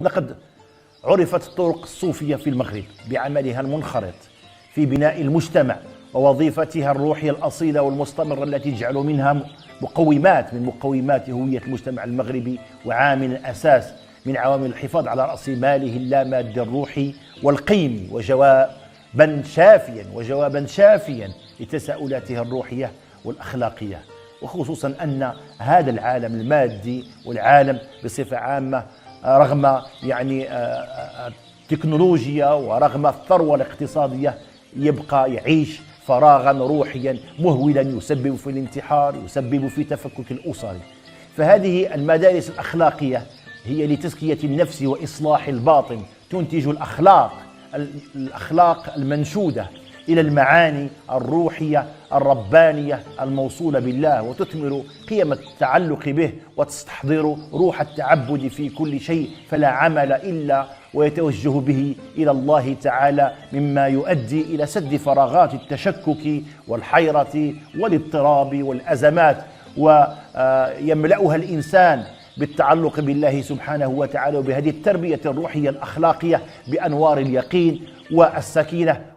لقد عرفت الطرق الصوفية في المغرب بعملها المنخرط في بناء المجتمع ووظيفتها الروحية الأصيلة والمستمرة التي تجعل منها مقومات من مقومات هوية المجتمع المغربي وعامل أساس من عوامل الحفاظ على رأس ماله اللامادي الروحي والقيمي، وجوابا شافيا لتساؤلاته الروحية والأخلاقية، وخصوصا أن هذا العالم المادي والعالم بصفة عامة رغم التكنولوجيا ورغم الثروة الاقتصادية يبقى يعيش فراغا روحيا مهولا يسبب في الانتحار، يسبب في تفكك الأسري. فهذه المدارس الأخلاقية هي لتزكية النفس وإصلاح الباطن، تنتج الأخلاق المنشودة إلى المعاني الروحية الربانية الموصولة بالله، وتثمر قيم التعلق به وتستحضر روح التعبد في كل شيء، فلا عمل إلا ويتوجه به إلى الله تعالى، مما يؤدي إلى سد فراغات التشكك والحيرة والاضطراب والأزمات، ويملأها الإنسان بالتعلق بالله سبحانه وتعالى وبهذه التربية الروحية الأخلاقية بأنوار اليقين والسكينة